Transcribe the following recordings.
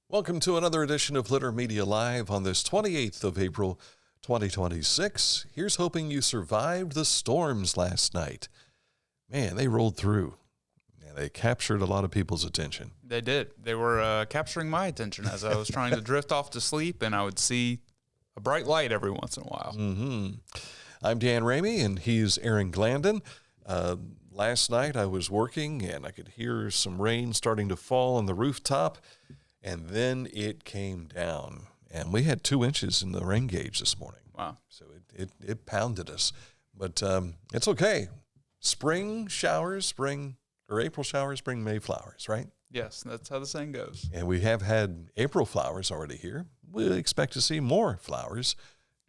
Welcome to another edition of Litter Media Live on this 28th of April, 2026. Here's hoping you survived the storms last night. Man, they rolled through, and they captured a lot of people's attention. They did. They were capturing my attention as I was trying to drift off to sleep, and I would see a bright light every once in a while. I'm Dan Ramey, and he's Aaron Glandon. Last night I was working, and I could hear some rain starting to fall on the rooftop. And then it came down, and we had 2 inches in the rain gauge this morning. Wow. So it pounded us, but it's okay. Spring showers, April showers bring May flowers, right? Yes, that's how the saying goes. And we have had April flowers already here. We expect to see more flowers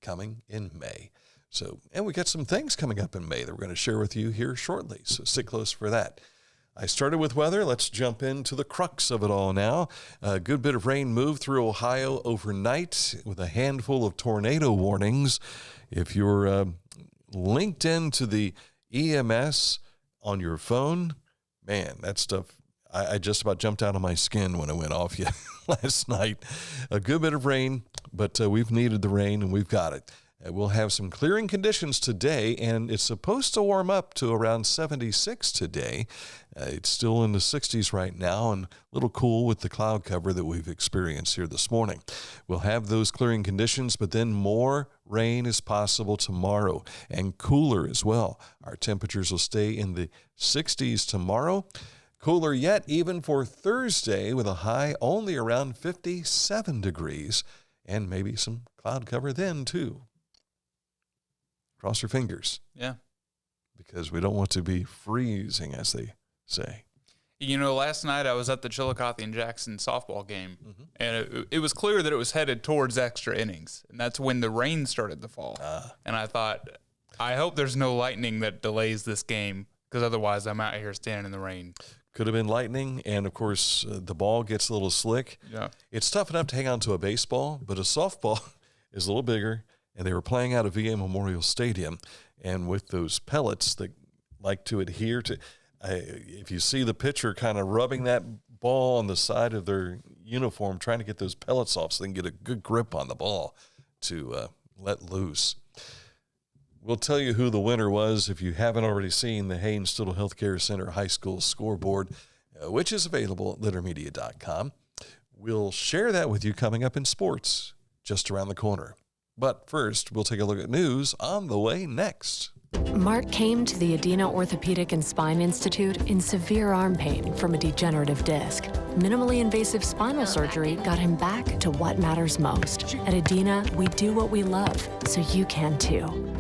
coming in May. So, and we got some things coming up in May that we're going to share with you here shortly, so stick close for that. I started with weather. Let's jump into the crux of it all now. A good bit of rain moved through Ohio overnight with a handful of tornado warnings. If you're linked into the EMS on your phone, man, that stuff, I just about jumped out of my skin when it went off last night. A good bit of rain, but we've needed the rain, and we've got it. We'll have some clearing conditions today, and it's supposed to warm up to around 76 today. It's still in the 60s right now and a little cool with the cloud cover that we've experienced here this morning. We'll have those clearing conditions, but then more rain is possible tomorrow and cooler as well. Our temperatures will stay in the 60s tomorrow. Cooler yet even for Thursday with a high only around 57 degrees and maybe some cloud cover then too. Cross your fingers. Yeah. Because we don't want to be freezing, as they say. You know, last night I was at the Chillicothe and Jackson softball game, and it was clear that it was headed towards extra innings, and that's when the rain started to fall. And I thought, I hope there's no lightning that delays this game, because otherwise I'm out here standing in the rain. Could have been lightning, and of course, the ball gets a little slick. Yeah. It's tough enough to hang on to a baseball, but a softball is a little bigger. And they were playing out of VA Memorial Stadium, and with those pellets that like to adhere to, if you see the pitcher kind of rubbing that ball on the side of their uniform, trying to get those pellets off so they can get a good grip on the ball to let loose. We'll tell you who the winner was if you haven't already seen the Haynes Stoughton Healthcare Center High School scoreboard, which is available at littermedia.com. We'll share that with you coming up in sports just around the corner. But first, we'll take a look at news on the way next. Mark came to the Adina Orthopedic and Spine Institute in severe arm pain from a degenerative disc. Minimally invasive spinal surgery got him back to what matters most. At Adina, we do what we love, so you can too.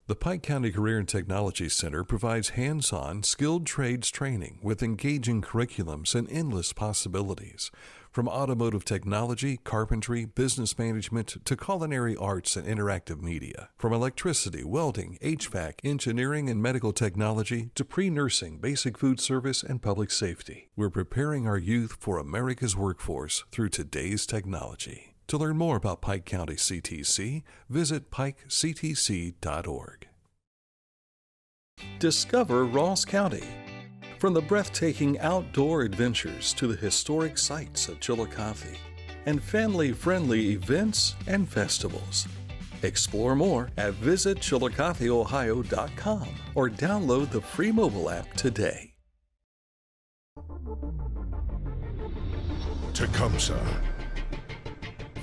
The Pike County Career and Technology Center provides hands-on, skilled trades training with engaging curriculums and endless possibilities. From automotive technology, carpentry, business management, to culinary arts and interactive media. From electricity, welding, HVAC, engineering, and medical technology to pre-nursing, basic food service, and public safety. We're preparing our youth for America's workforce through today's technology. To learn more about Pike County CTC, visit pikectc.org. Discover Ross County. From the breathtaking outdoor adventures to the historic sights of Chillicothe and family-friendly events and festivals. Explore more at visitchillicotheohio.com or download the free mobile app today. Tecumseh.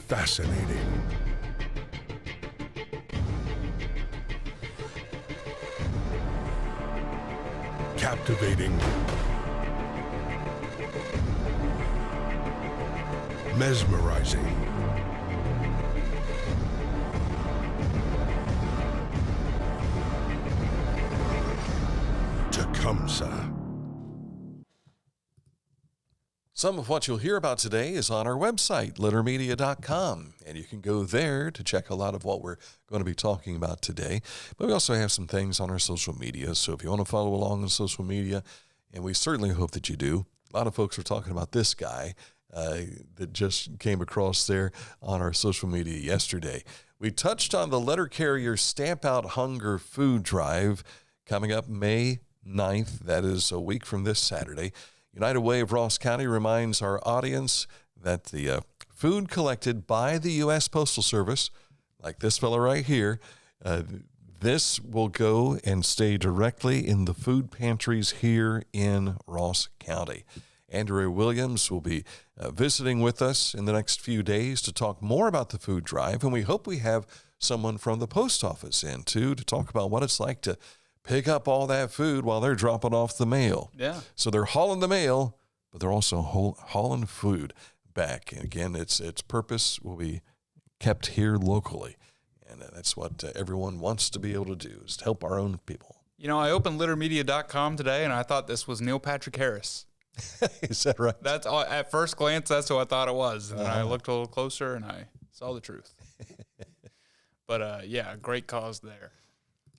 Fascinating. Captivating. Mesmerizing. Tecumseh. Some of what you'll hear about today is on our website, littermedia.com, and you can go there to check a lot of what we're going to be talking about today. But we also have some things on our social media, so if you want to follow along on social media, and we certainly hope that you do. A lot of folks are talking about this guy that just came across there on our social media yesterday. We touched on the letter carrier Stamp Out Hunger food drive coming up May 9th. That is a week from this Saturday. United Way of Ross County reminds our audience that the food collected by the U.S. Postal Service, like this fella right here, this will go and stay directly in the food pantries here in Ross County. Andrea Williams will be visiting with us in the next few days to talk more about the food drive, and we hope we have someone from the post office in, too, to talk about what it's like to pick up all that food while they're dropping off the mail. Yeah. So they're hauling the mail, but they're also hauling food back. And again, its purpose will be kept here locally. And that's what everyone wants to be able to do, is to help our own people. You know, I opened littermedia.com today, and I thought this was Neil Patrick Harris. Is that right? That's all, at first glance, that's who I thought it was. And then I looked a little closer, and I saw the truth. But, yeah, great cause there.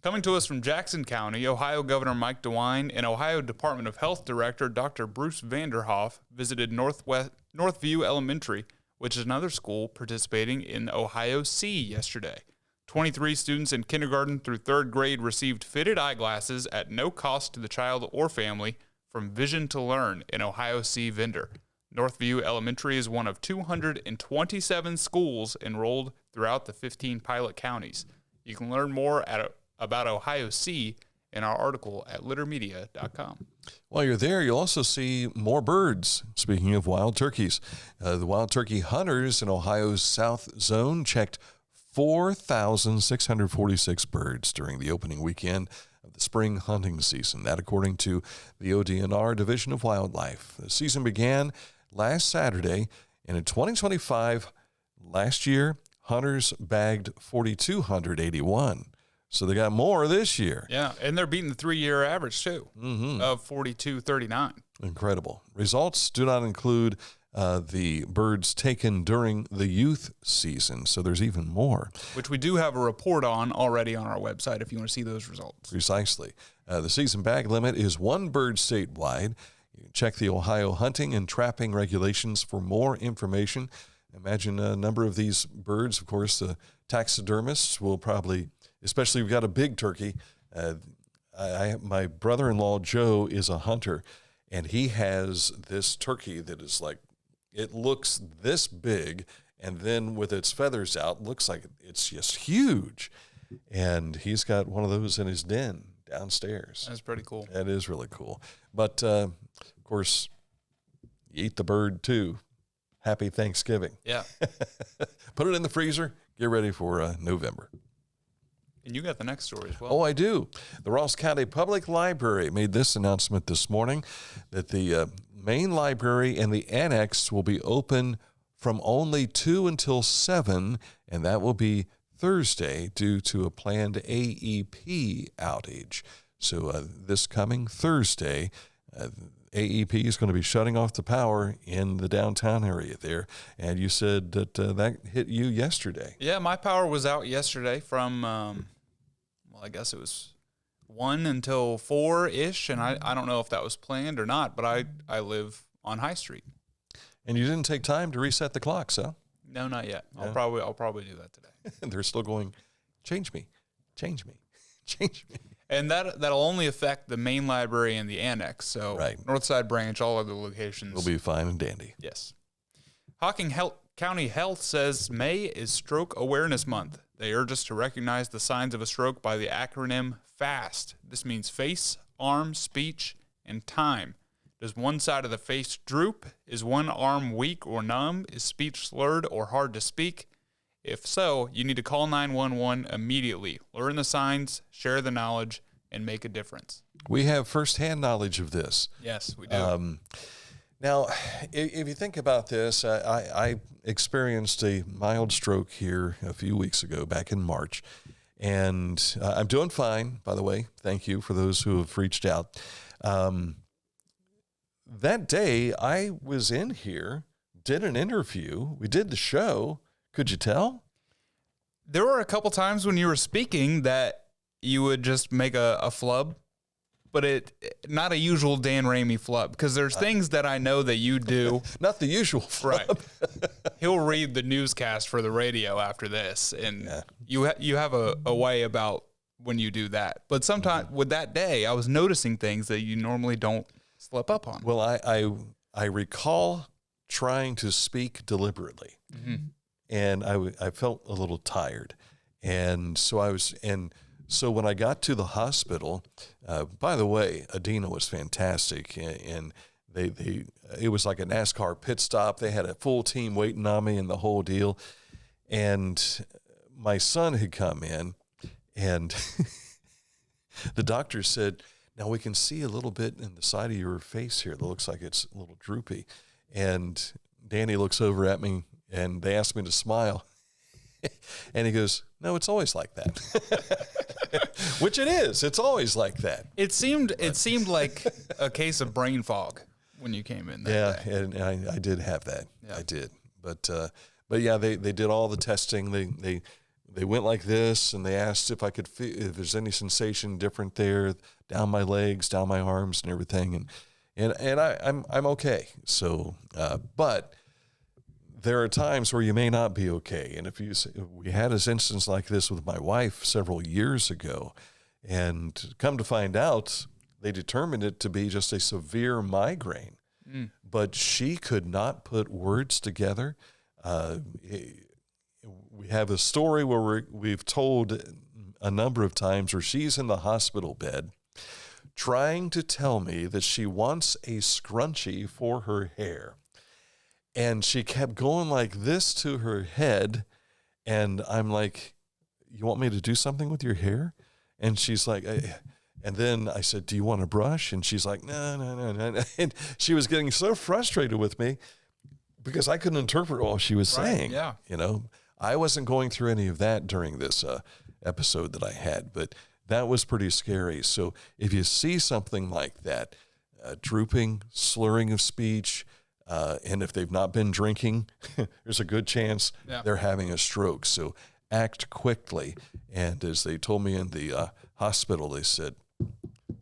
Coming to us from Jackson County, Ohio Governor Mike DeWine and Ohio Department of Health Director Dr. Bruce Vanderhoff visited Northview Elementary, which is another school participating in OhioSEE yesterday. 23 students in kindergarten through third grade received fitted eyeglasses at no cost to the child or family from Vision to Learn, an OhioSEE vendor. Northview Elementary is one of 227 schools enrolled throughout the 15 pilot counties. You can learn more about OhioSEE in our article at littermedia.com. While you're there, you'll also see more birds. Speaking of wild turkeys, the wild turkey hunters in Ohio's South Zone checked 4,646 birds during the opening weekend of the spring hunting season. That according to the ODNR Division of Wildlife. The season began last Saturday, and in 2025, last year, hunters bagged 4,281. So they got more this year. Yeah, and they're beating the 3-year average, too, of 4,239. Incredible. Results do not include the birds taken during the youth season, so there's even more. Which we do have a report on already on our website if you want to see those results. Precisely. The season bag limit is 1 bird statewide. You can check the Ohio hunting and trapping regulations for more information. Imagine a number of these birds. Of course, the taxidermists will probably, especially if you've got a big turkey. My brother-in-law, Joe, is a hunter, and he has this turkey that is like, it looks this big, and then with its feathers out, looks like it's just huge. And he's got one of those in his den downstairs. That's pretty cool. That is really cool. But, of course, you eat the bird, too. Happy Thanksgiving. Yeah. Put it in the freezer. Get ready for November. And you got the next story as well. Oh, I do. The Ross County Public Library made this announcement this morning that the main library and the annex will be open from only 2 until 7, and that will be Thursday due to a planned AEP outage. So this coming Thursday, AEP is going to be shutting off the power in the downtown area there. And you said that that hit you yesterday. Yeah, my power was out yesterday from, I guess it was 1 until 4-ish, and I don't know if that was planned or not, but I live on High Street. And you didn't take time to reset the clocks, huh? No, not yet. Yeah. I'll probably do that today. And they're still going, change me, change me, change me. And that'll only affect the main library and the annex. So Right. Northside Branch, all other locations We'll be fine and dandy. Yes. Hocking County Health says May is Stroke Awareness Month. They urge us to recognize the signs of a stroke by the acronym FAST. This means face, arm, speech, and time. Does one side of the face droop? Is one arm weak or numb? Is speech slurred or hard to speak? If so, you need to call 911 immediately. Learn the signs, share the knowledge, and make a difference. We have firsthand knowledge of this. Yes, we do. Now, if you think about this, I experienced a mild stroke here a few weeks ago, back in March, and I'm doing fine, by the way. Thank you for those who have reached out. That day, I was in here, did an interview, we did the show. Could you tell? There were a couple times when you were speaking that you would just make a flub, but not a usual Dan Ramey flub, because there's things that I know that you do. Not the usual flub. Right. He'll read the newscast for the radio after this, and you have a way about when you do that. But sometimes with that day, I was noticing things that you normally don't slip up on. Well, I recall trying to speak deliberately, and I felt a little tired, and so when I got to the hospital, by the way, Adina was fantastic, and it was like a NASCAR pit stop. They had a full team waiting on me and the whole deal, and my son had come in, and the doctor said, "Now we can see a little bit in the side of your face here. It looks like it's a little droopy." And Danny looks over at me, and they asked me to smile. And he goes, "No, it's always like that." Which it is. It's always like that. It seemed like a case of brain fog when you came in that day. And I did have that. Yeah. I did. But yeah, they did all the testing. They went like this, and they asked if I could feel if there's any sensation different there, down my legs, down my arms, and everything. And I'm okay. So, but there are times where you may not be okay. And we had this instance like this with my wife several years ago, and come to find out, they determined it to be just a severe migraine. But she could not put words together. We have a story where we've told a number of times where she's in the hospital bed trying to tell me that she wants a scrunchie for her hair. And she kept going like this to her head. And I'm like, "You want me to do something with your hair?" And she's like, and then I said, "Do you want a brush?" And she's like, no. And she was getting so frustrated with me because I couldn't interpret all she was saying. Yeah. I wasn't going through any of that during this episode that I had, but that was pretty scary. So if you see something like that, drooping, slurring of speech, and if they've not been drinking, there's a good chance they're having a stroke. So act quickly. And as they told me in the hospital, they said,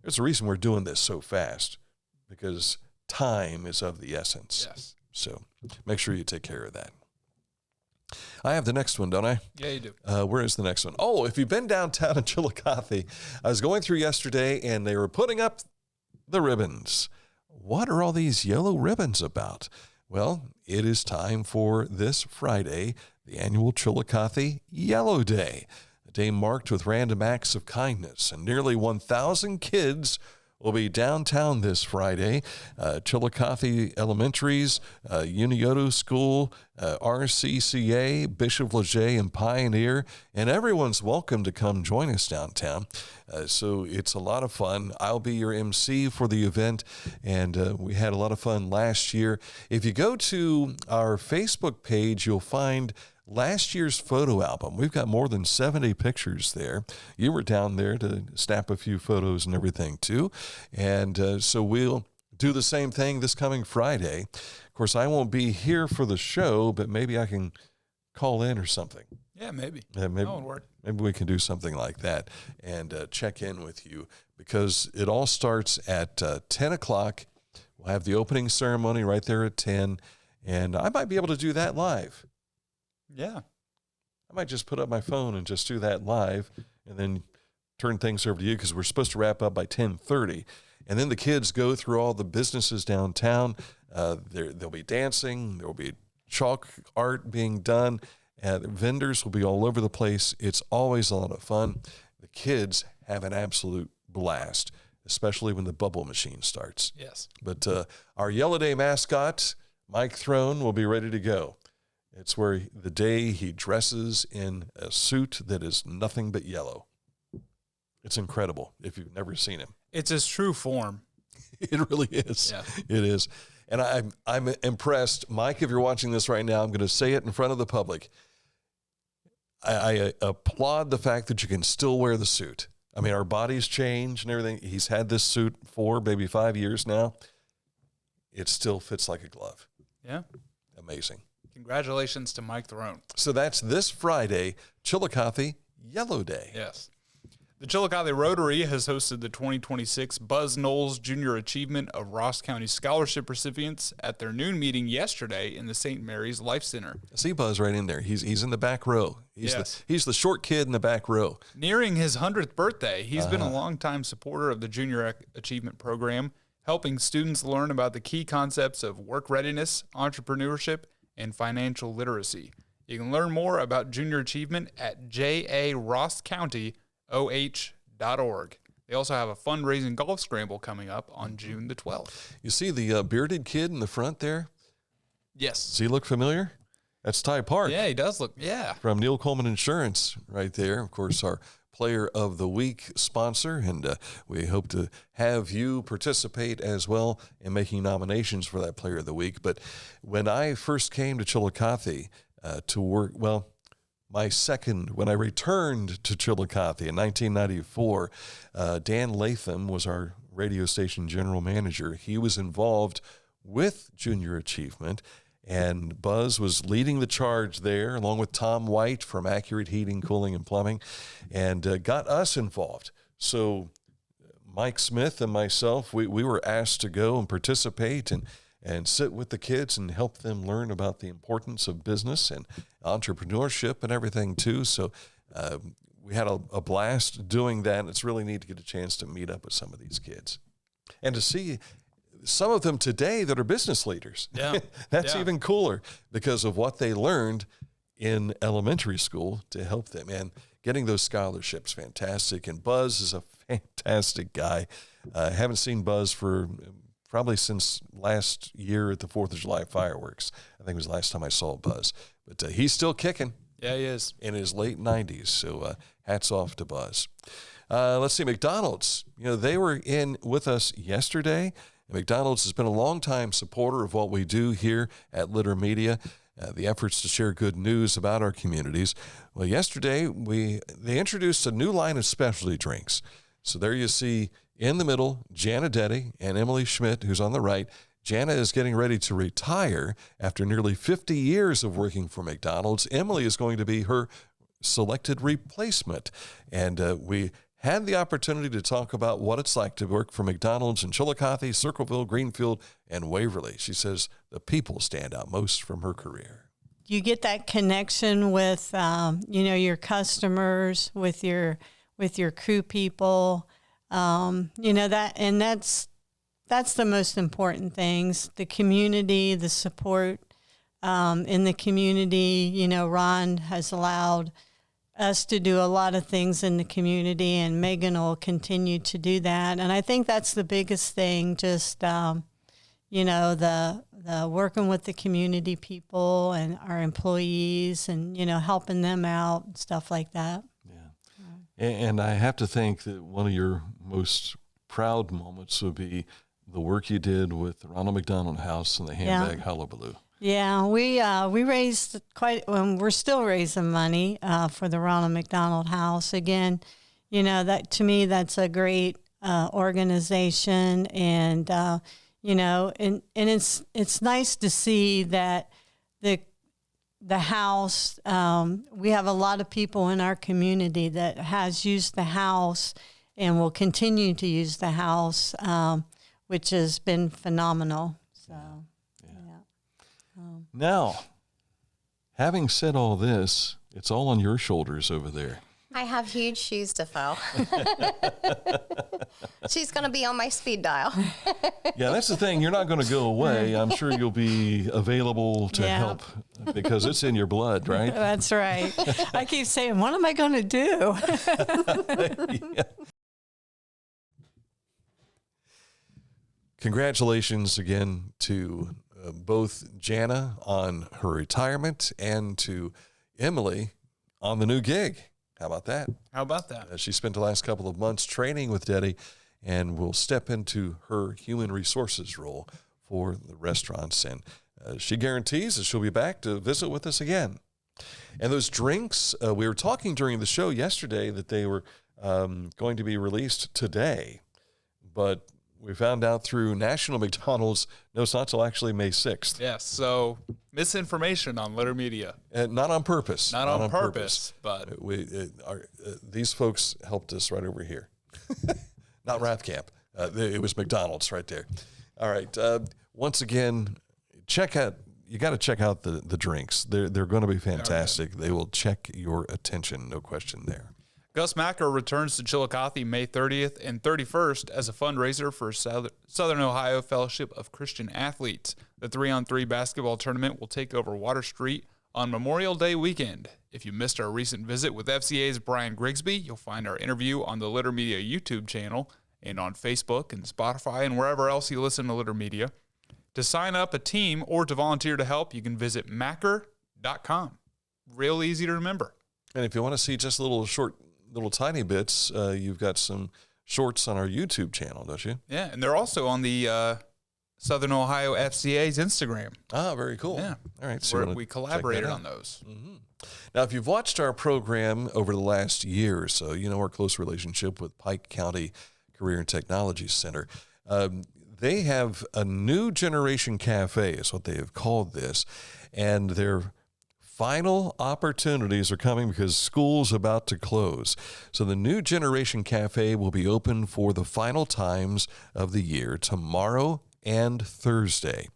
"There's a reason we're doing this so fast, because time is of the essence." Yes. So make sure you take care of that. I have the next one, don't I? Yeah, you do. Where is the next one? Oh, if you've been downtown in Chillicothe, I was going through yesterday, and they were putting up the ribbons. What are all these yellow ribbons about? Well, it is time for this Friday, the annual Chillicothe Yellow Day, a day marked with random acts of kindness, and nearly 1,000 kids will be downtown this Friday. Chillicothe Elementaries, Unioto School, RCCA, Bishop Leger, and Pioneer, and everyone's welcome to come join us downtown. So it's a lot of fun. I'll be your MC for the event, and we had a lot of fun last year. If you go to our Facebook page, you'll find last year's photo album. We've got more than 70 pictures there. You were down there to snap a few photos and everything too. And so we'll do the same thing this coming Friday. Of course, I won't be here for the show, but maybe I can call in or something. Yeah, maybe. Maybe That would work. Maybe we can do something like that and check in with you, because it all starts at 10 o'clock. We'll have the opening ceremony right there at 10, and I might be able to do that live. Yeah. I might just put up my phone and just do that live, and then turn things over to you, because we're supposed to wrap up by 10:30. And then the kids go through all the businesses downtown. There'll be dancing. There will be chalk art being done. Vendors will be all over the place. It's always a lot of fun. The kids have an absolute blast, especially when the bubble machine starts. Yes. But our Yellow Day mascot, Mike Throne, will be ready to go. It's where the day he dresses in a suit that is nothing but yellow. It's incredible if you've never seen him. It's his true form. It really is. Yeah. It is. And I'm impressed. Mike, if you're watching this right now, I'm going to say it in front of the public. I applaud the fact that you can still wear the suit. I mean, our bodies change and everything. He's had this suit 4, maybe 5 years now. It still fits like a glove. Yeah. Amazing. Congratulations to Mike Throne. So that's this Friday, Chillicothe Yellow Day. Yes. The Chillicothe Rotary has hosted the 2026 Buzz Knowles Junior Achievement of Ross County Scholarship recipients at their noon meeting yesterday in the St. Mary's Life Center. I see Buzz right in there. He's in the back row. Yes. He's the short kid in the back row. Nearing his 100th birthday, he's been a longtime supporter of the Junior Achievement Program, helping students learn about the key concepts of work readiness, entrepreneurship, and financial literacy. You can learn more about junior achievement at jarosscountyoh.org. They also have a fundraising golf scramble coming up on June the 12th. You see the bearded kid in the front there? Yes. Does he look familiar? That's Ty Park. Yeah, he does look, yeah. From Neil Coleman Insurance right there. Of course, our Player of the Week sponsor, and we hope to have you participate as well in making nominations for that Player of the Week. But when I first came to Chillicothe to work, well, when I returned to Chillicothe in 1994, Dan Latham was our radio station general manager. He was involved with Junior Achievement, and Buzz was leading the charge there, along with Tom White from Accurate Heating, Cooling, and Plumbing, and got us involved. So Mike Smith and myself, we were asked to go and participate and sit with the kids and help them learn about the importance of business and entrepreneurship and everything, too. So we had a blast doing that. It's really neat to get a chance to meet up with some of these kids and to see some of them today that are business leaders. Yeah. That's even cooler because of what they learned in elementary school to help them. And getting those scholarships, fantastic. And Buzz is a fantastic guy. I haven't seen Buzz for probably since last year at the 4th of July fireworks. I think it was the last time I saw Buzz. But he's still kicking. Yeah, he is. In his late 90s. So hats off to Buzz. Let's see, McDonald's. They were in with us yesterday. McDonald's has been a longtime supporter of what we do here at Litter Media, the efforts to share good news about our communities. Well, yesterday, they introduced a new line of specialty drinks. So there you see in the middle, Jana Deddy and Emily Schmidt, who's on the right. Jana is getting ready to retire after nearly 50 years of working for McDonald's. Emily is going to be her selected replacement. And we had the opportunity to talk about what it's like to work for McDonald's in Chillicothe, Circleville, Greenfield, and Waverly. She says the people stand out most from her career. You get that connection with, your customers, with your crew people, that's the most important things. The community, the support in the community. Ron has allowed us to do a lot of things in the community, and Megan will continue to do that. And I think that's the biggest thing, just, the working with the community people and our employees and, helping them out and stuff like that. Yeah. And I have to think that one of your most proud moments would be the work you did with the Ronald McDonald House and the Handbag Hullabaloo. Yeah, we raised we're still raising money for the Ronald McDonald House. Again, that to me, that's a great organization, and and it's nice to see that the house. We have a lot of people in our community that has used the house and will continue to use the house, which has been phenomenal. So. Now, having said all this, it's all on your shoulders over there. I have huge shoes to fill. She's going to be on my speed dial. Yeah, that's the thing. You're not going to go away. I'm sure you'll be available to help because it's in your blood, right? That's right. I keep saying, what am I going to do? Yeah. Congratulations again to both Jana on her retirement and to Emily on the new gig. How about that? How about that? She spent the last couple of months training with Deddy and will step into her human resources role for the restaurants. And she guarantees that she'll be back to visit with us again. And those drinks, we were talking during the show yesterday that they were going to be released today, but we found out through National McDonald's, no, it's not till actually May 6th. Yes, so misinformation on Litter Media. Not on purpose. Not on purpose, but these folks helped us right over here. Not Rathcamp. It was McDonald's right there. All right. Once again, you got to check out the drinks. They're going to be fantastic. They will check your attention, no question there. Gus Macker returns to Chillicothe May 30th and 31st as a fundraiser for Southern Ohio Fellowship of Christian Athletes. The 3-on-3 basketball tournament will take over Water Street on Memorial Day weekend. If you missed our recent visit with FCA's Brian Grigsby, you'll find our interview on the Litter Media YouTube channel and on Facebook and Spotify and wherever else you listen to Litter Media. To sign up a team or to volunteer to help, you can visit macker.com. Real easy to remember. And if you want to see just little tiny bits, you've got some shorts on our YouTube channel, don't you? Yeah, and they're also on the Southern Ohio FCA's Instagram. Ah, very cool. Yeah. All right. So we collaborated on those. Mm-hmm. Now, if you've watched our program over the last year or so, you know our close relationship with Pike County Career and Technology Center. They have a new generation cafe is what they have called this, and their final opportunities are coming because school's about to close. So the new generation cafe will be open for the final times of the year, tomorrow and Thursday.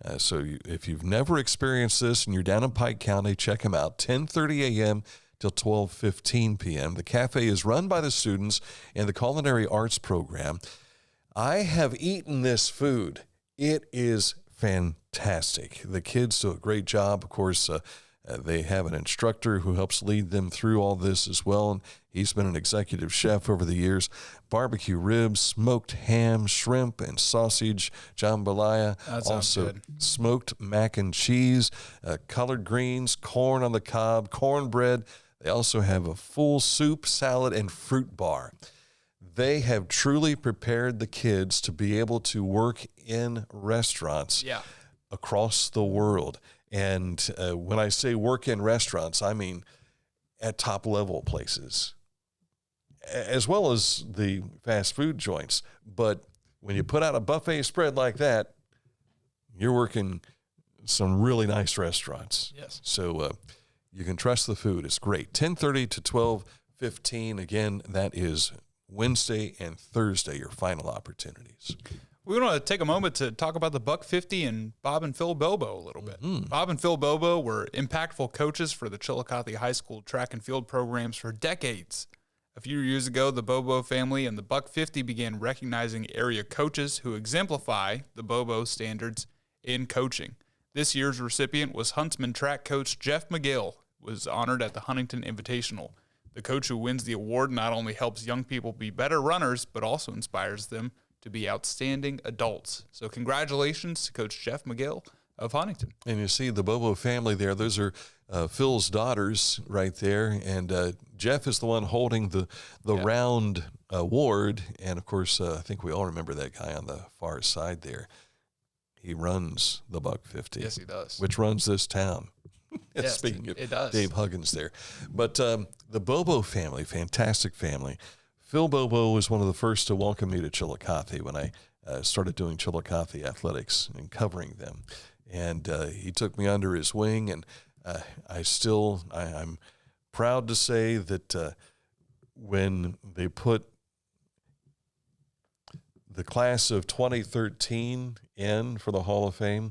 If you've never experienced this and you're down in Pike County, check them out, 10:30 a.m. till 12:15 p.m. The cafe is run by the students in the Culinary Arts program. I have eaten this food. It is fantastic. The kids do a great job. Of course, they have an instructor who helps lead them through all this as well, and he's been an executive chef over the years. Barbecue ribs, smoked ham, shrimp, and sausage, jambalaya. Also good. Smoked mac and cheese, collard greens, corn on the cob, cornbread. They also have a full soup, salad, and fruit bar. They have truly prepared the kids to be able to work in restaurants across the world. And when I say work in restaurants, I mean at top level places, as well as the fast food joints. But when you put out a buffet spread like that, you're working some really nice restaurants. Yes. So you can trust the food. It's great. 10:30 to 12:15. Again, that is Wednesday and Thursday, your final opportunities. We want to take a moment to talk about the $150 and Bob and Phil Bobo a little bit. Mm-hmm. Bob and Phil Bobo were impactful coaches for the Chillicothe High School track and field programs for decades. A few years ago, the Bobo family and the $150 began recognizing area coaches who exemplify the Bobo standards in coaching. This year's recipient was Huntsman track coach Jeff McGill, was honored at the Huntington Invitational. The coach who wins the award not only helps young people be better runners, but also inspires them to be outstanding adults. So congratulations to Coach Jeff McGill of Huntington. And you see the Bobo family there. Those are Phil's daughters right there. And Jeff is the one holding the round award. And, of course, I think we all remember that guy on the far side there. He runs the $150. Yes, he does. Which runs this town. Yes, Speaking of it does. Dave Huggins there. But the Bobo family, fantastic family. Phil Bobo was one of the first to welcome me to Chillicothe when I started doing Chillicothe athletics and covering them. And he took me under his wing, and I'm proud to say that when they put the class of 2013 in for the Hall of Fame,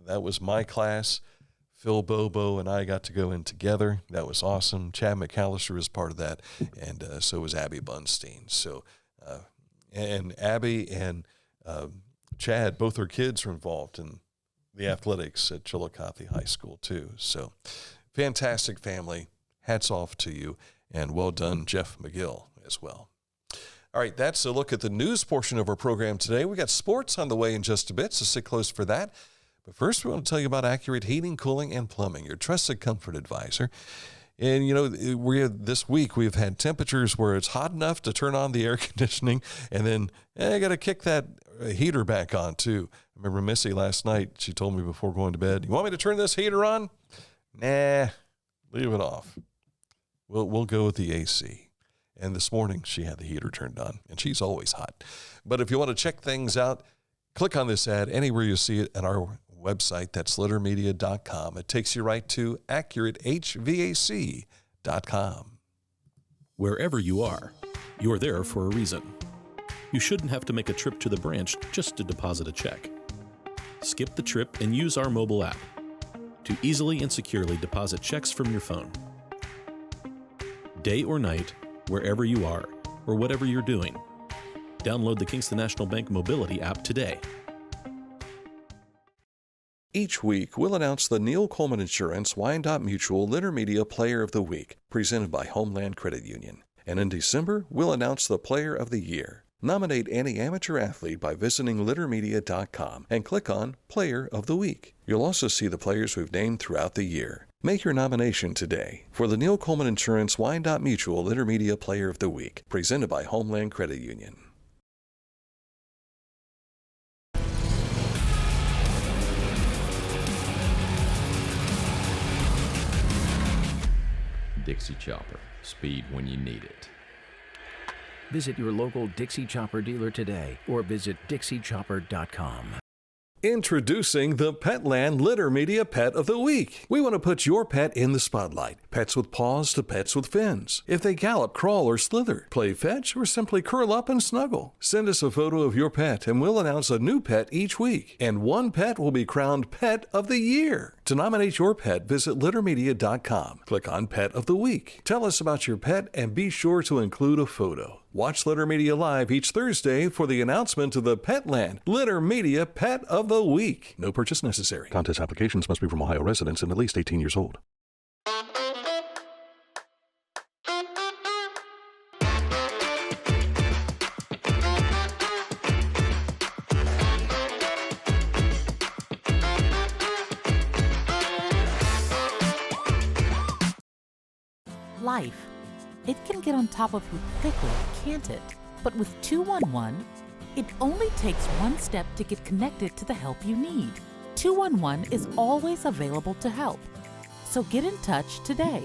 that was my class. Phil Bobo and I got to go in together. That was awesome. Chad McAllister was part of that, and so was Abby Bunstein. So, and Abby and Chad, both their kids are involved in the athletics at Chillicothe High School too. So, fantastic family. Hats off to you, and well done, Jeff McGill, as well. All right, that's a look at the news portion of our program today. We got sports on the way in just a bit, so sit close for that. But first, we want to tell you about Accurate Heating, Cooling, and Plumbing, your trusted comfort advisor. And, you know, this week we've had temperatures where it's hot enough to turn on the air conditioning, and then I got to kick that heater back on, too. I remember Missy last night, she told me before going to bed, "You want me to turn this heater on?" Nah, leave it off. We'll go with the AC. And this morning, she had the heater turned on, and she's always hot. But if you want to check things out, click on this ad anywhere you see it at our website. That's littermedia.com. It takes you right to accuratehvac.com. Wherever you are, you're there for a reason. You shouldn't have to make a trip to the branch just to deposit a check. Skip the trip and use our mobile app to easily and securely deposit checks from your phone. Day or night, wherever you are, or whatever you're doing. Download the Kingston National Bank Mobility app today. Each week, we'll announce the Neil Coleman Insurance Wyandotte Mutual Intermedia Player of the Week, presented by Homeland Credit Union. And in December, we'll announce the Player of the Year. Nominate any amateur athlete by visiting littermedia.com and click on Player of the Week. You'll also see the players we've named throughout the year. Make your nomination today for the Neil Coleman Insurance Wyandotte Mutual Intermedia Player of the Week, presented by Homeland Credit Union. Dixie Chopper. Speed when you need it. Visit your local Dixie Chopper dealer today or visit dixiechopper.com. Introducing the Petland Litter Media Pet of the Week. We want to put your pet in the spotlight. Pets with paws to pets with fins. If they gallop, crawl, or slither, play fetch, or simply curl up and snuggle. Send us a photo of your pet and we'll announce a new pet each week. And one pet will be crowned Pet of the Year. To nominate your pet, visit littermedia.com. Click on Pet of the Week. Tell us about your pet and be sure to include a photo. Watch Litter Media Live each Thursday for the announcement of the Petland Litter Media Pet of the Week. No purchase necessary. Contest applications must be from Ohio residents and at least 18 years old. Life. It can get on top of you quickly, can't it? But with 211, it only takes one step to get connected to the help you need. 211 is always available to help. So get in touch today.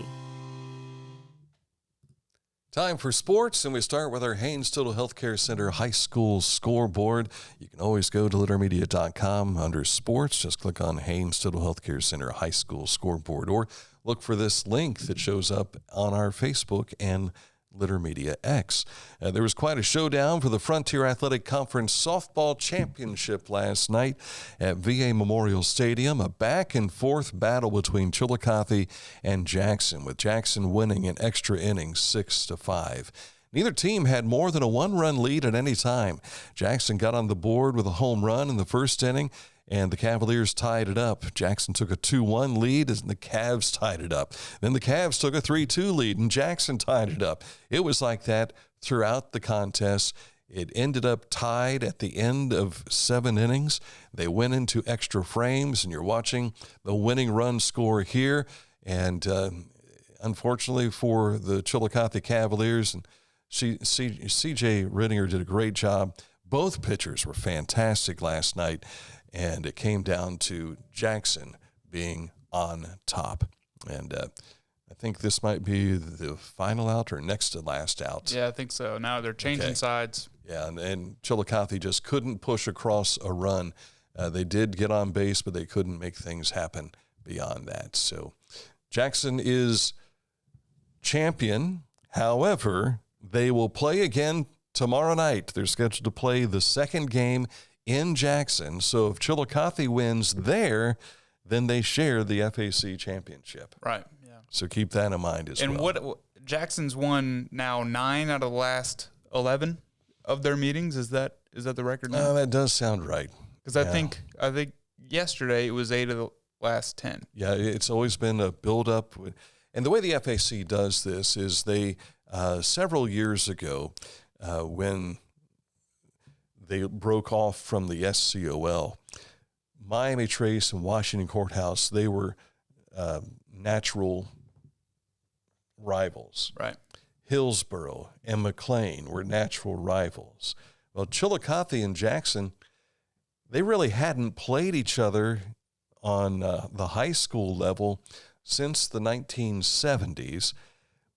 Time for sports, and we start with our Haynes Total Healthcare Center High School scoreboard. You can always go to littermedia.com under sports. Just click on Haynes Total Healthcare Center High School scoreboard, or look for this link that shows up on our Facebook and Litter Media X. There was quite a showdown for the Frontier Athletic Conference Softball Championship last night at VA Memorial Stadium. A back-and-forth battle between Chillicothe and Jackson, with Jackson winning in extra innings 6-5. Neither team had more than a one-run lead at any time. Jackson got on the board with a home run in the first inning, and the Cavaliers tied it up. Jackson took a 2-1 lead, and the Cavs tied it up. Then the Cavs took a 3-2 lead, and Jackson tied it up. It was like that throughout the contest. It ended up tied at the end of 7 innings. They went into extra frames, and you're watching the winning run score here. And unfortunately for the Chillicothe Cavaliers, and C.J. Rittinger did a great job. Both pitchers were fantastic last night. And it came down to Jackson being on top. And I think this might be the final out or next to last out. Yeah, I think so. Now they're changing sides. Yeah, and Chillicothe just couldn't push across a run. They did get on base, but they couldn't make things happen beyond that. So Jackson is champion. However, they will play again tomorrow night. They're scheduled to play the second game in Jackson. So if Chillicothe wins there, then they share the FAC championship. Right, yeah. So keep that in mind as well. And what Jackson's won now 9 out of the last 11 of their meetings. Is that the record now? That does sound right. Because I think yesterday it was 8 of the last 10. Yeah, it's always been a build-up. And the way the FAC does this is they, several years ago, when they broke off from the SCOL, Miami Trace and Washington Courthouse, they were natural rivals. Right. Hillsborough and McLean were natural rivals. Well, Chillicothe and Jackson, they really hadn't played each other on the high school level since the 1970s.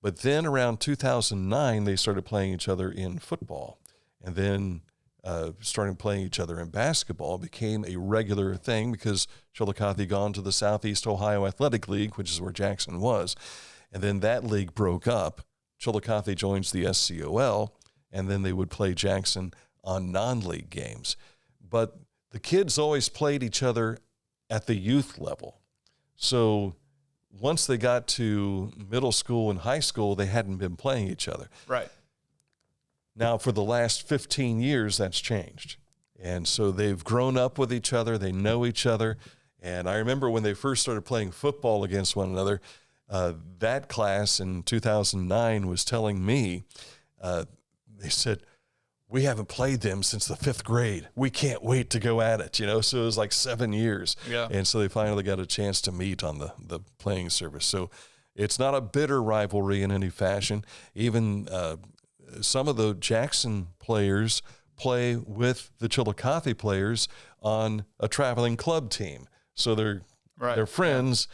But then around 2009, they started playing each other in football. And then starting playing each other in basketball became a regular thing because Chillicothe gone to the Southeast Ohio Athletic League, which is where Jackson was. And then that league broke up. Chillicothe joins the SCOL, and then they would play Jackson on non-league games. But the kids always played each other at the youth level. So once they got to middle school and high school, they hadn't been playing each other. Right. Now, for the last 15 years, that's changed. And so they've grown up with each other. They know each other. And I remember when they first started playing football against one another, that class in 2009 was telling me, they said, we haven't played them since the 5th grade. We can't wait to go at it, So it was like 7 years. Yeah. And so they finally got a chance to meet on the playing surface. So it's not a bitter rivalry in any fashion. Even some of the Jackson players play with the Chillicothe players on a traveling club team. So they're friends,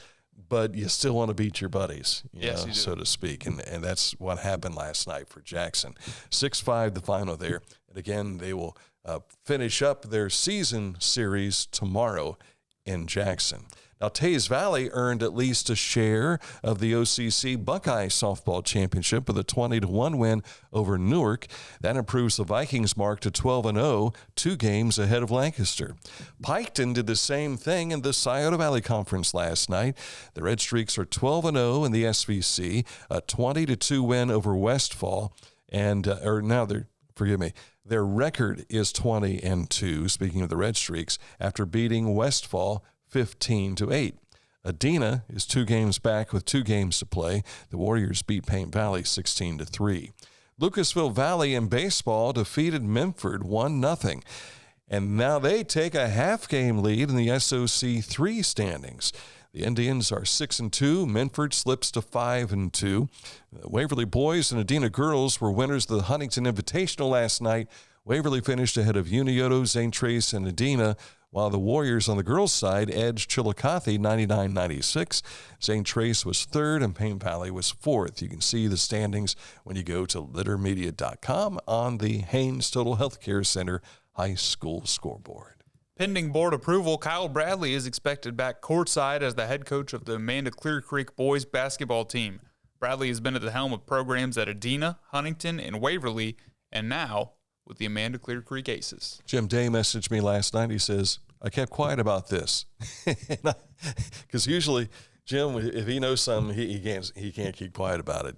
but you still want to beat your buddies, you know, so to speak. And that's what happened last night for Jackson. 6-5 the final there. And again, they will finish up their season series tomorrow in Jackson. Now, Taze Valley earned at least a share of the OCC Buckeye Softball Championship with a 20-1 win over Newark. That improves the Vikings' mark to 12-0, 2 games ahead of Lancaster. Piketon did the same thing in the Scioto Valley Conference last night. The Red Streaks are 12-0 in the SVC, a 20-2 win over Westfall, and their record is 20-2. Speaking of the Red Streaks, after beating Westfall 15-8. Adena is 2 games back with 2 games to play. The Warriors beat Paint Valley 16-3. Lucasville Valley in baseball defeated Memphis 1-0. And now they take a half-game lead in the SOC 3 standings. The Indians are 6-2. Minford slips to 5-2. The Waverly boys and Adena girls were winners of the Huntington Invitational last night. Waverly finished ahead of Unioto, St. Trace, and Adena, while the Warriors on the girls' side edged Chillicothe 99-96. St. Trace was 3rd and Paint Valley was 4th. You can see the standings when you go to littermedia.com on the Haynes Total Healthcare Center High School scoreboard. Pending board approval, Kyle Bradley is expected back courtside as the head coach of the Amanda Clear Creek boys basketball team. Bradley has been at the helm of programs at Adena, Huntington, and Waverly, and now with the Amanda Clear Creek Aces. Jim Day messaged me last night. He says, I kept quiet about this. Because usually, Jim, if he knows something, he can't keep quiet about it.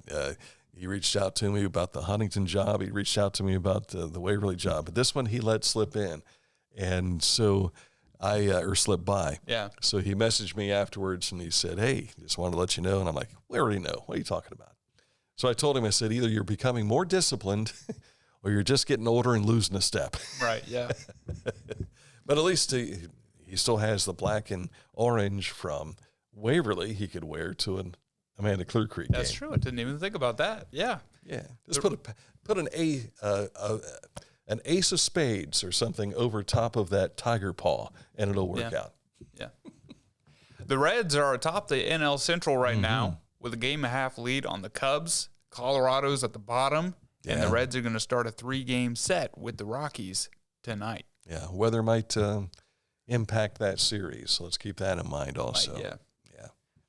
He reached out to me about the Huntington job. He reached out to me about the Waverly job. But this one he let slip in. And so or slip by. Yeah. So he messaged me afterwards and he said, hey, just wanted to let you know. And I'm like, we already know. What are you talking about? So I told him, I said, either you're becoming more disciplined or you're just getting older and losing a step. Right, yeah. But at least he still has the black and orange from Waverly he could wear to an Amanda Clear Creek That's game. true. I didn't even think about that. Yeah. Yeah. Just put an ace of spades or something over top of that tiger paw, and it'll work out. Yeah. The Reds are atop the NL Central right now with a 1.5 lead on the Cubs. Colorado's at the bottom. And the Reds are going to start a 3-game set with the Rockies tonight. Yeah, weather might impact that series, so let's keep that in mind also.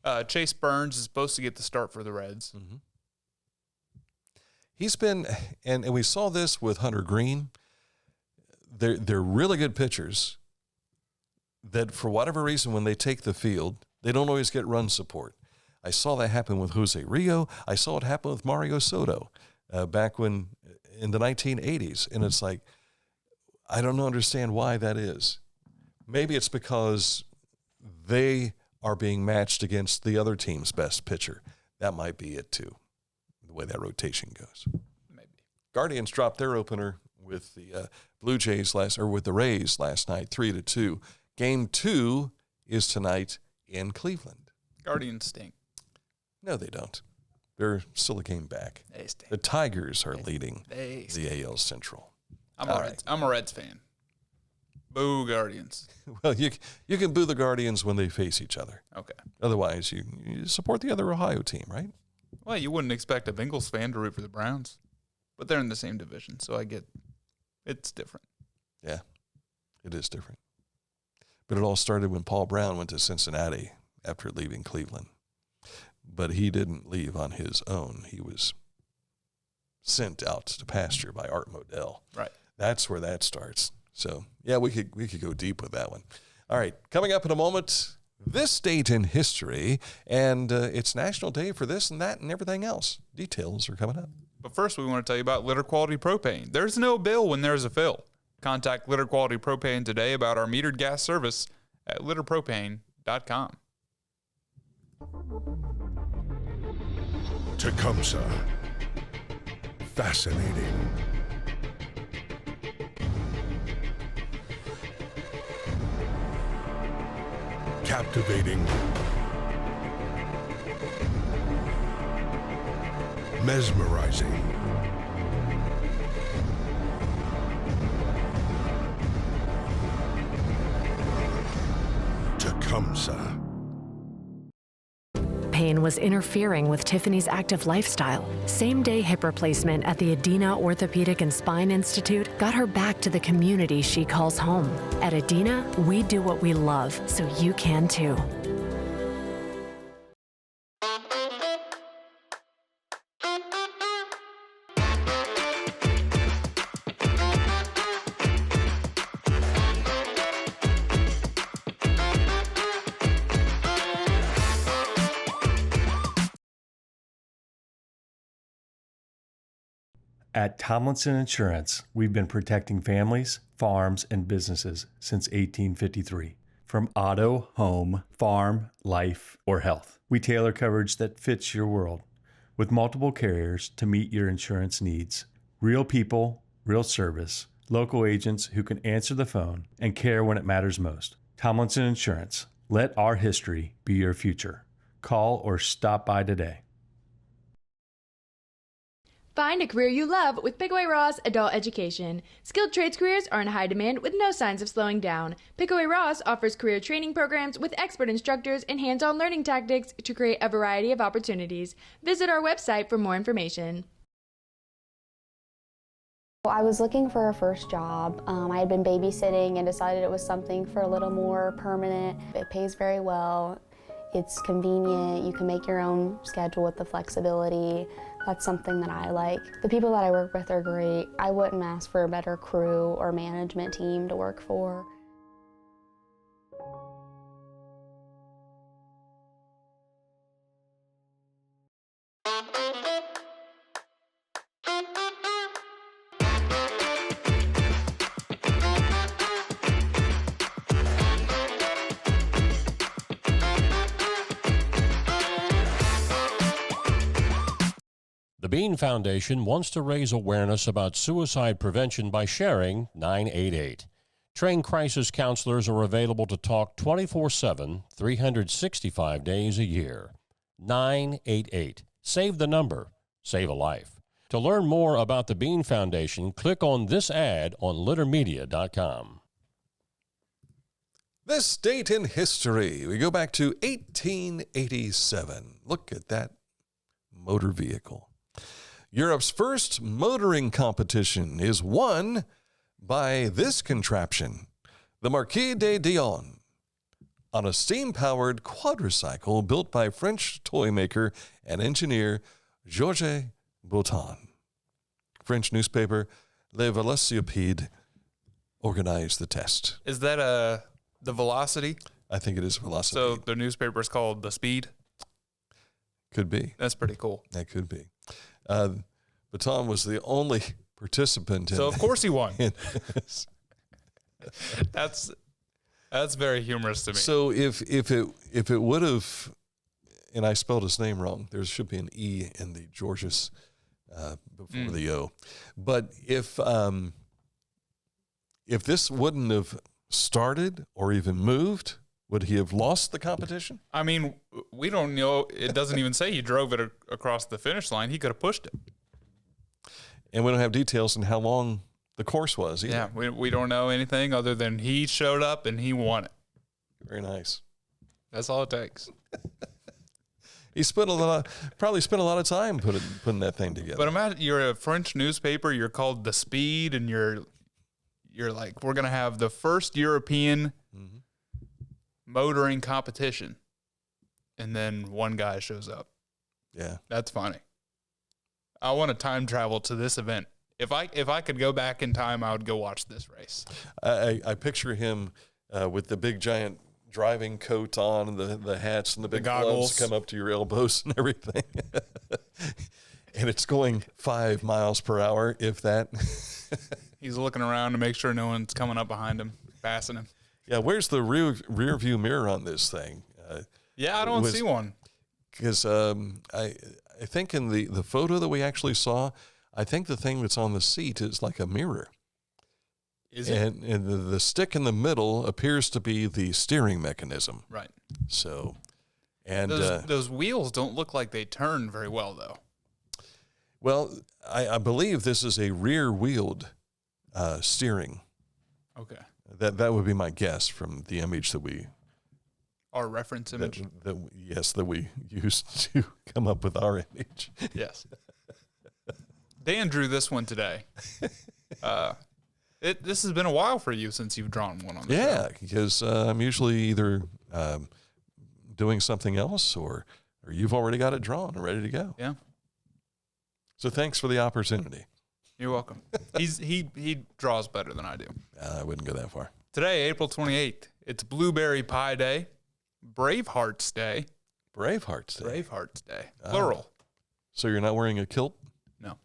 Yeah. Chase Burns is supposed to get the start for the Reds. Mm-hmm. He's been, and we saw this with Hunter Green, they're really good pitchers that for whatever reason when they take the field, they don't always get run support. I saw that happen with Jose Rio. I saw it happen with Mario Soto. Back when in the 1980s. And it's like, I don't understand why that is. Maybe it's because they are being matched against the other team's best pitcher. That might be it too, the way that rotation goes. Maybe. Guardians dropped their opener with the Blue Jays with the Rays last night, 3-2. Game 2 is tonight in Cleveland. Guardians stink. No, they don't. They're still a game back. They stink. The Tigers are leading the AL Central. I'm a Reds fan. Boo Guardians. Well, you can boo the Guardians when they face each other. Okay. Otherwise, you support the other Ohio team, right? Well, you wouldn't expect a Bengals fan to root for the Browns, but they're in the same division, so I get it's different. Yeah, it is different. But it all started when Paul Brown went to Cincinnati after leaving Cleveland. But he didn't leave on his own. He was sent out to pasture by Art Modell. Right. That's where that starts. So, yeah, we could go deep with that one. All right, coming up in a moment, This date in history, and it's National Day for this and that and everything else. Details are coming up. But first, we want to tell you about Litter Quality Propane. There's no bill when there's a fill. Contact Litter Quality Propane today about our metered gas service at litterpropane.com. Tecumseh. Fascinating. Captivating. Mesmerizing. Tecumseh. Pain was interfering with Tiffany's active lifestyle. Same-day hip replacement at the Adina Orthopedic and Spine Institute got her back to the community she calls home. At Adina, we do what we love, so you can too. At Tomlinson Insurance, we've been protecting families, farms, and businesses since 1853. From auto, home, farm, life, or health, we tailor coverage that fits your world with multiple carriers to meet your insurance needs. Real people, real service, local agents who can answer the phone and care when it matters most. Tomlinson Insurance. Let our history be your future. Call or stop by today. Find a career you love with Pickaway Ross Adult Education. Skilled trades careers are in high demand with no signs of slowing down. Pickaway Ross offers career training programs with expert instructors and hands-on learning tactics to create a variety of opportunities. Visit our website for more information. I was looking for a first job. I had been babysitting and decided it was something for a little more permanent. It pays very well. It's convenient. You can make your own schedule with the flexibility. That's something that I like. The people that I work with are great. I wouldn't ask for a better crew or management team to work for. The Bean Foundation wants to raise awareness about suicide prevention by sharing 988. Trained crisis counselors are available to talk 24/7, 365 days a year. 988. Save the number. Save a life. To learn more about the Bean Foundation, click on this ad on littermedia.com. This date in history, we go back to 1887. Look at that motor vehicle. Europe's first motoring competition is won by this contraption, the Marquis de Dion, on a steam-powered quadricycle built by French toy maker and engineer Georges Bouton. French newspaper Le Velocipede organized the test. Is that the Velocity? I think it is Velocipede. So the newspaper is called The Speed? Could be. That's pretty cool. That could be. Bouton was the only participant in. So of course he won. This. That's very humorous to me. So if it would have, and I spelled his name wrong, there should be an E in the Georges before the O. But if this wouldn't have started or even moved, would he have lost the competition? I mean, we don't know. It doesn't even say he drove it across the finish line. He could have pushed it. And we don't have details on how long the course was either. Yeah, we don't know anything other than he showed up and he won it. Very nice. That's all it takes. He probably spent a lot of time putting that thing together. But imagine you're a French newspaper. You're called The Speed, and you're like, we're gonna have the first European motoring competition, and then one guy shows up. Yeah, that's funny. I want to time travel to this event. If I could go back in time, I would go watch this race. I picture him with the big giant driving coat on and the hats and the big gloves goggles come up to your elbows and everything. And it's going 5 miles per hour, if that. He's looking around to make sure no one's coming up behind him, passing him. Yeah, where's the rear view mirror on this thing? I don't see one. Because I think in the photo that we actually saw, I think the thing that's on the seat is like a mirror. Is it? And the stick in the middle appears to be the steering mechanism. Right. So, and those wheels don't look like they turn very well, though. Well, I believe this is a rear-wheeled steering. Okay. That would be my guess from the image that we... Our reference image? That we used to come up with our image. Yes. Dan drew this one today. This has been a while for you since you've drawn one on the show. Because I'm usually either doing something else or you've already got it drawn and ready to go. Yeah. So thanks for the opportunity. You're welcome. He draws better than I do. I wouldn't go that far. Today, April 28th, it's Blueberry Pie Day, Bravehearts Day. Bravehearts Day. Bravehearts Day, plural. So you're not wearing a kilt? No.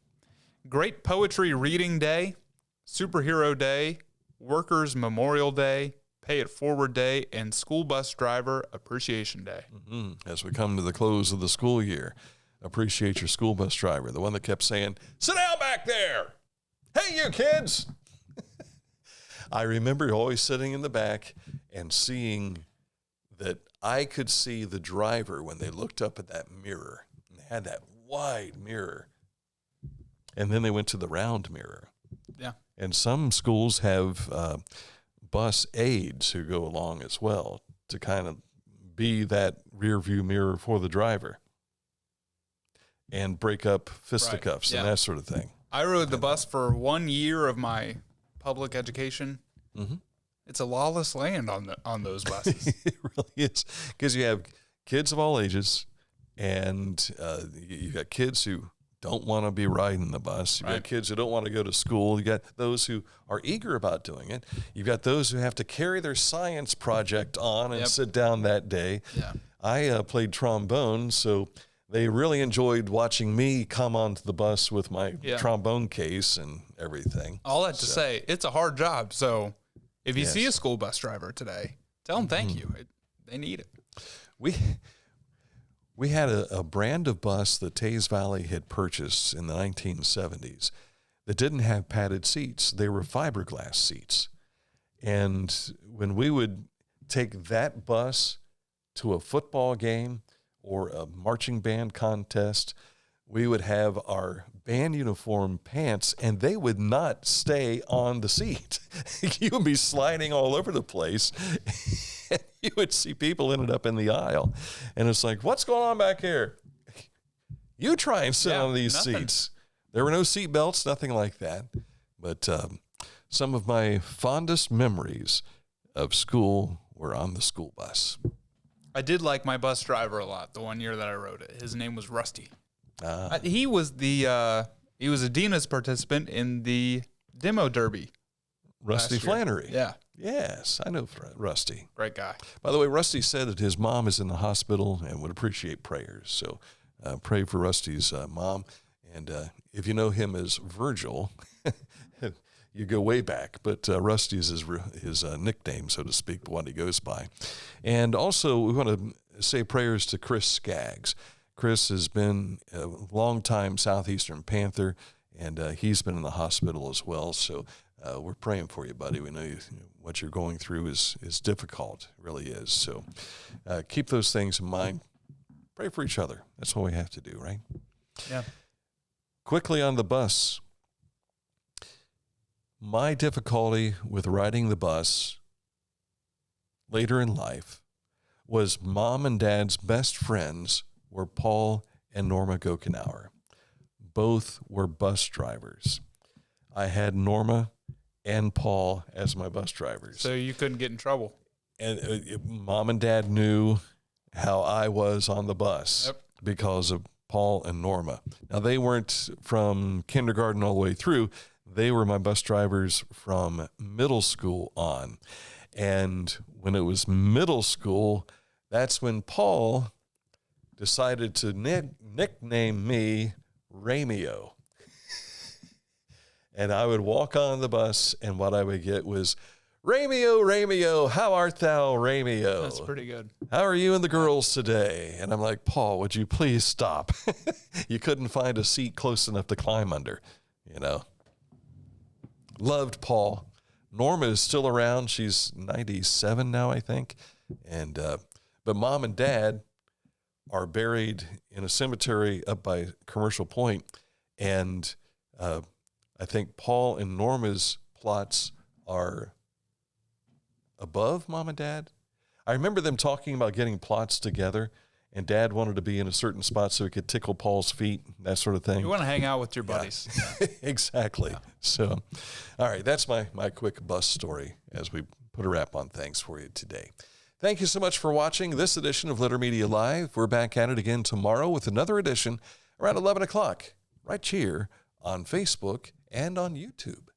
Great Poetry Reading Day, Superhero Day, Workers Memorial Day, Pay It Forward Day, and School Bus Driver Appreciation Day. Mm-hmm. As we come to the close of the school year, appreciate your school bus driver, the one that kept saying, "Sit down back there. Hey, you kids." I remember always sitting in the back and seeing that I could see the driver when they looked up at that mirror. And they had that wide mirror. And then they went to the round mirror. Yeah. And some schools have bus aides who go along as well to kind of be that rear view mirror for the driver and break up fisticuffs and that sort of thing. I rode the bus for 1 year of my public education. Mm-hmm. It's a lawless land on those buses. It really is, because you have kids of all ages, and you got kids who don't want to be riding the bus. You've got kids who don't want to go to school. You got those who are eager about doing it. You've got those who have to carry their science project on and sit down that day. Yeah. I played trombone, so they really enjoyed watching me come onto the bus with my trombone case and everything. All that to say, it's a hard job. So if you see a school bus driver today, tell them thank you. They need it. We had a brand of bus that Taze Valley had purchased in the 1970s that didn't have padded seats. They were fiberglass seats. And when we would take that bus to a football game or a marching band contest, we would have our band uniform pants, and they would not stay on the seat. You would be sliding all over the place. You would see people ended up in the aisle. And it's like, what's going on back here? You try and sit on these seats. There were no seat belts, nothing like that. But some of my fondest memories of school were on the school bus. I did like my bus driver a lot the 1 year that I rode it. His name was Rusty. He was a Dina's participant in the demo derby. Rusty Flannery. Yeah. Yes, I know Rusty. Great guy. By the way, Rusty said that his mom is in the hospital and would appreciate prayers. So pray for Rusty's mom. And if you know him as Virgil, you go way back. But Rusty is his nickname, so to speak, what he goes by. And also, we want to say prayers to Chris Skaggs. Chris has been a longtime Southeastern Panther, and he's been in the hospital as well. So we're praying for you, buddy. We know what you're going through is difficult. It really is. So keep those things in mind. Pray for each other. That's what we have to do, right? Yeah. Quickly on the bus. My difficulty with riding the bus later in life was Mom and Dad's best friends were Paul and Norma Gokenauer. Both were bus drivers. I had Norma and Paul as my bus drivers. So you couldn't get in trouble. And Mom and Dad knew how I was on the bus because of Paul and Norma. Now, they weren't from kindergarten all the way through. They were my bus drivers from middle school on. And when it was middle school, that's when Paul decided to nickname me Rameo. And I would walk on the bus, and what I would get was, Rameo, Rameo, how art thou, Rameo? That's pretty good. How are you and the girls today? And I'm like, Paul, would you please stop? You couldn't find a seat close enough to climb under, you know. Loved Paul. Norma is still around. She's 97 now, I think. And but Mom and Dad are buried in a cemetery up by Commercial Point. And I think Paul and Norma's plots are above Mom and Dad. I remember them talking about getting plots together, and Dad wanted to be in a certain spot so he could tickle Paul's feet, that sort of thing. You want to hang out with your buddies. Yeah. Exactly. Yeah. So, all right, that's my quick bus story as we put a wrap on things for you today. Thank you so much for watching this edition of Litter Media Live. We're back at it again tomorrow with another edition around 11 o'clock, right here on Facebook and on YouTube.